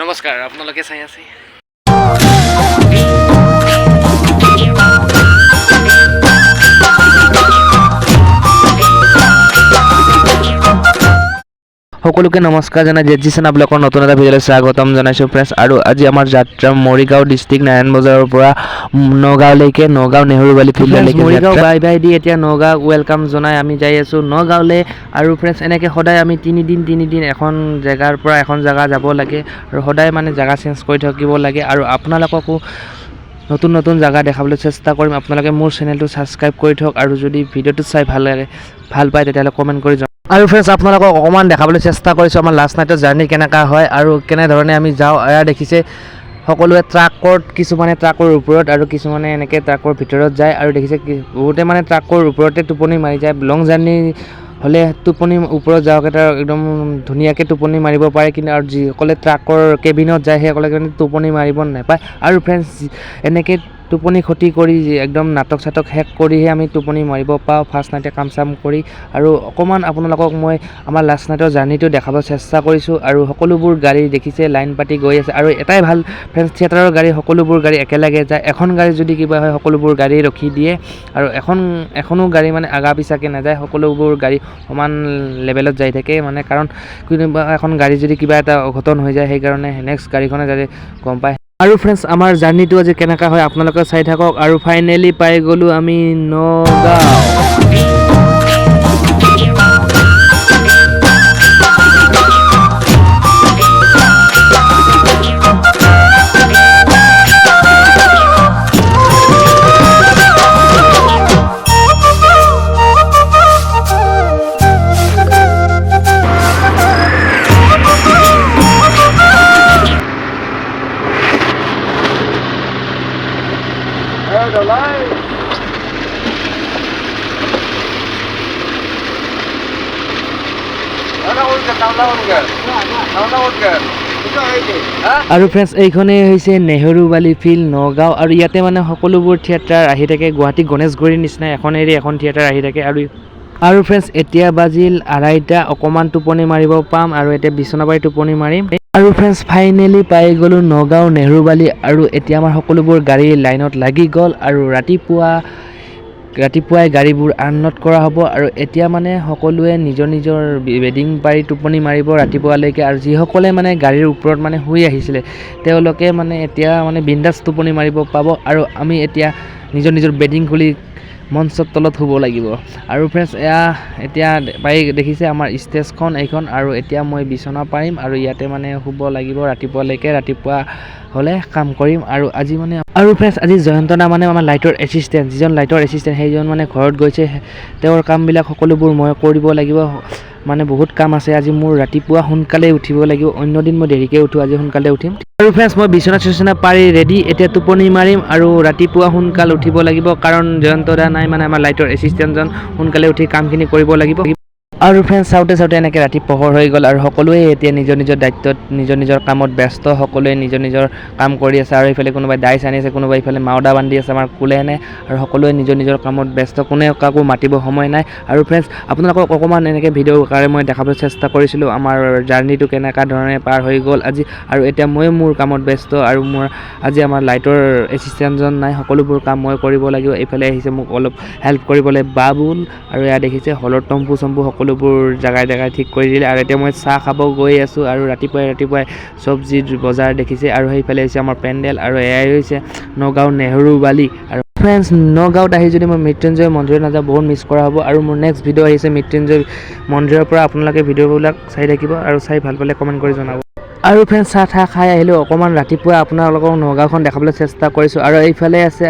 নমস্কাৰ, আপোনালোকে চাই আছে সকলোকে নমস্কাৰ জনাই জেজিচন ব্লকৰ নতুন এটা ভিডিঅ'লৈ স্বাগতম জনাইছোঁ ফ্ৰেণ্ডছ। আৰু আজি আমাৰ যাত্ৰা মৰিগাঁও ডিষ্ট্ৰিক্ট নাৰায়ণ বজাৰৰ পৰা নগাঁওলৈকে, Nagaon Nehrubali ফিল্ডলৈকে Morigaon bye by the এতিয়া নগাঁও ৱেলকাম জনাই আমি যাই আছোঁ নগাঁৱলৈ। আৰু ফ্ৰেণ্ডছ এনেকৈ সদায় আমি তিনিদিন এখন জেগাৰ পৰা এখন জেগা যাব লাগে আৰু সদায় মানে জেগা চেঞ্জ কৰি থাকিব লাগে। আৰু আপোনালোককো নতুন জেগা দেখাবলৈ চেষ্টা কৰিম। আপোনালোকে মোৰ চেনেলটো ছাবস্ক্ৰাইব কৰি থওক আৰু যদি ভিডিঅ'টো চাই ভাল পায় তেতিয়াহ'লে কমেণ্ট কৰি জনাওক। আৰু ফ্ৰেণ্ডছ আপোনালোকক অকণমান দেখাবলৈ চেষ্টা কৰিছোঁ আমাৰ লাষ্ট নাইটৰ জাৰ্ণি কেনেকুৱা হয় আৰু কেনেধৰণে আমি যাওঁ। এয়া দেখিছে সকলোৱে কিছুমানে ট্ৰাকৰ ওপৰত আৰু কিছুমানে এনেকৈ ট্ৰাকৰ ভিতৰত যায়। আৰু দেখিছে বহুতে মানে ট্ৰাকৰ ওপৰতে টোপনি মাৰি যায়। লং জাৰ্ণি হ'লে টোপনি ওপৰত যাওক এটা একদম ধুনীয়াকৈ টোপনি মাৰিব পাৰে, কিন্তু আৰু যিসকলে ট্ৰাকৰ কেবিনত যায় সেইসকলে কিন্তু টোপনি মাৰিব নাপায়। আৰু ফ্ৰেণ্ডছ এনেকৈ টোপনি ক্ষতি কৰি একদম নাটক চাটক শেষ কৰিহে আমি টোপনি মাৰিব পাওঁ ফাৰ্ষ্ট নাইটে কাম চাম কৰি। আৰু অকণমান আপোনালোকক মই আমাৰ লাষ্ট নাইটৰ জাৰ্ণিটো দেখাব চেষ্টা কৰিছোঁ। আৰু সকলোবোৰ গাড়ী দেখিছে লাইন পাতি গৈ আছে। আৰু এটাই ভাল ফ্ৰেণ্ডছ, থিয়েটাৰৰ গাড়ী সকলোবোৰ গাড়ী একেলগে যায়। এখন গাড়ী যদি কিবা হয় সকলোবোৰ গাড়ী ৰখি দিয়ে আৰু এখনো গাড়ী মানে আগা পিছাকৈ নাযায়, সকলোবোৰ গাড়ী সমান লেভেলত যাই থাকে। মানে কাৰণ কোনোবা এখন গাড়ী যদি কিবা এটা অঘটন হৈ যায় সেইকাৰণে নেক্সট গাড়ীখনে যাতে গম পায়। আৰু ফ্ৰেণ্ডছ আমাৰ জাৰ্ণিটো আজি কেনেকুৱা হয় আপোনালোকে চাই থাকক। আৰু ফাইনেলি পাই গ'লোঁ আমি নগাঁও। আৰু ফ্ৰেণ্ডছ এইখনেই হৈছে নেহৰুবালি ফিল্ড নগাঁও। আৰু ইয়াতে মানে সকলোবোৰ থিয়েটাৰ আহি থাকে, গুৱাহাটী গণেশগুৰিৰ নিচিনা এখন এৰি এখন থিয়েটাৰ আহি থাকে। আৰু ফ্ৰেণ্ডছ এতিয়া বাজিল 2:30, অকণমান টোপনি মাৰিব পাম আৰু এতিয়া বিচনা পাৰি টোপনি মাৰিম। আৰু ফ্ৰেণ্ডছ ফাইনেলি পাই গ'লোঁ নগাঁও নেহৰুবালি। আৰু এতিয়া আমাৰ সকলোবোৰ গাড়ী লাইনত লাগি গ'ল আৰু ৰাতিপুৱাই গাড়ীবোৰ আনলোড কৰা হ'ব। আৰু এতিয়া মানে সকলোৱে নিজৰ বেডিং পাৰি টোপনি মাৰিব ৰাতিপুৱালৈকে। আৰু যিসকলে মানে গাড়ীৰ ওপৰত মানে শুই আহিছিলে তেওঁলোকে মানে এতিয়া মানে বিন্দাছ টোপনি মাৰিব পাব। আৰু আমি এতিয়া নিজৰ বেডিং খুলি মঞ্চৰ তলত শুব লাগিব। আৰু ফ্ৰেণ্ডছ এতিয়া দেখিছে আমাৰ ষ্টেজখন এইখন। আৰু এতিয়া মই বিচনা পাৰিম আৰু ইয়াতে মানে শুব লাগিব ৰাতিপুৱালৈকে। ৰাতিপুৱা হ'লে কাম কৰিম। আৰু ফ্ৰেণ্ডছ আজি জয়ন্তদা মানে আমাৰ লাইটৰ এছিষ্টেণ্ট, যিজন লাইটৰ এছিষ্টেণ্ট সেইজন মানে ঘৰত গৈছে। তেওঁৰ কামবিলাক সকলোবোৰ মই কৰিব লাগিব, মানে বহুত কাম আছে আজি মোৰ। ৰাতিপুৱা সোনকালে উঠিব লাগিব, অন্য দিন মই দেৰিকৈ উঠোঁ, আজি সোনকালে উঠিম। আৰু ফ্ৰেণ্ডছ মই বিচনা পাৰি ৰেডি, এতিয়া টোপনি মাৰিম আৰু ৰাতিপুৱা সোনকালে উঠিব লাগিব কাৰণ জয়ন্তদা নাই, মানে আমাৰ লাইটৰ এছিষ্টেণ্টজন সোনকালে উঠি কামখিনি কৰিব লাগিব। আৰু ফ্ৰেণ্ডছ চাওঁতে এনেকৈ ৰাতি পোহৰ হৈ গ'ল আৰু সকলোৱে এতিয়া নিজৰ দায়িত্বত নিজৰ কামত ব্যস্ত, সকলোৱে নিজৰ কাম কৰি আছে। আৰু এইফালে কোনোবাই দাইচ আনি আছে, কোনোবাই ইফালে মাউদা বান্ধি আছে, আমাৰ কোলে নাই। আৰু সকলোৱে নিজৰ কামত ব্যস্ত, কোনে কাকো মাতিব সময় নাই। আৰু ফ্ৰেণ্ডছ আপোনালোকক অকণমান এনেকৈ ভিডিঅ' আকাৰে মই দেখাবলৈ চেষ্টা কৰিছিলোঁ আমাৰ জাৰ্ণিটো কেনেকুৱা ধৰণে পাৰ হৈ গ'ল আজি। আৰু এতিয়া মই মোৰ কামত ব্যস্ত আৰু আজি আমাৰ লাইটৰ এছিষ্টেণ্টজন নাই, সকলোবোৰ কাম মই কৰিব লাগিব। এইফালে আহিছে মোক অলপ হেল্প কৰিবলৈ বাবুল। আৰু এয়া দেখিছে হলৰ টম্পু চম্পু সকলোবোৰ জেগাই ঠিক কৰি দিলে। আৰু এতিয়া মই চাহ খাব গৈ আছোঁ আৰু ৰাতিপুৱাই চব্জিৰ বজাৰ দেখিছে। আৰু সেইফালে হৈছে আমাৰ পেণ্ডেল আৰু এয়াই হৈছে নগাঁও নেহৰুবালি। আৰু ফ্ৰেণ্ডছ নগাঁৱত আহি যদি মই মৃত্যুঞ্জয় মন্দিৰত নাযাওঁ বহুত মিছ কৰা হ'ব। আৰু মোৰ নেক্সট ভিডিঅ' আহিছে মৃত্যুঞ্জয় মন্দিৰৰ পৰা, আপোনালোকে ভিডিঅ'বিলাক চাই থাকিব আৰু চাই ভাল পালে কমেণ্ট কৰি জনাব। আৰু ফ্ৰেণ্ডছ চাহ খাই আহিলোঁ, অকণমান ৰাতিপুৱা আপোনালোকক নগাঁওখন দেখাবলৈ চেষ্টা কৰিছোঁ। আৰু এইফালে আছে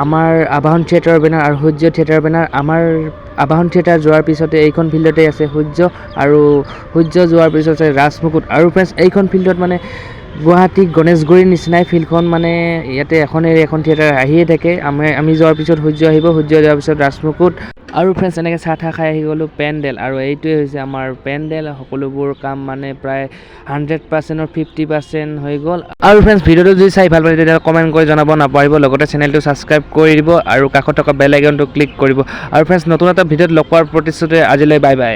আমাৰ আবাহন থিয়েটাৰৰ বেনাৰ আৰু সূৰ্য থিয়েটাৰৰ বেনাৰ। আমাৰ আবাহন থিয়েটাৰ যোৱাৰ পিছতে এইখন ফিল্ডতে আছে সূৰ্য, আৰু সূৰ্য যোৱাৰ পিছত আছে ৰাজমুকুট। আৰু ফ্ৰেণ্ডছ এইখন ফিল্ডত মানে গুৱাহাটী গণেশগুৰিৰ নিচিনাই ফিল্ডখন, মানে ইয়াতে এখন থিয়েটাৰ আহিয়ে থাকে। আমি যোৱাৰ পিছত সূৰ্য আহিব, সূৰ্য যোৱাৰ পিছত ৰাজমুকুট। আৰু ফ্ৰেণ্ডছ এনেকৈ চাহ খাই আহি গ'লোঁ পেণ্ডেল। আৰু এইটোৱে হৈছে আমাৰ পেণ্ডেল, সকলোবোৰ কাম মানে প্ৰায় 100%ৰ 50% হৈ গ'ল। আৰু ফ্ৰেণ্ডছ ভিডিঅ'টো যদি চাই ভাল পায় তেতিয়া কমেণ্ট কৰি জনাব নাপাহৰিব, লগতে চেনেলটো ছাবস্ক্ৰাইব কৰি দিব আৰু কাষত থকা বেল আইকনটো ক্লিক কৰিব। আৰু ফ্ৰেণ্ডছ নতুন এটা ভিডিঅ'ত লগ পোৱাৰ প্ৰতিশ্ৰুতিৰে আজিলৈ বাই বাই।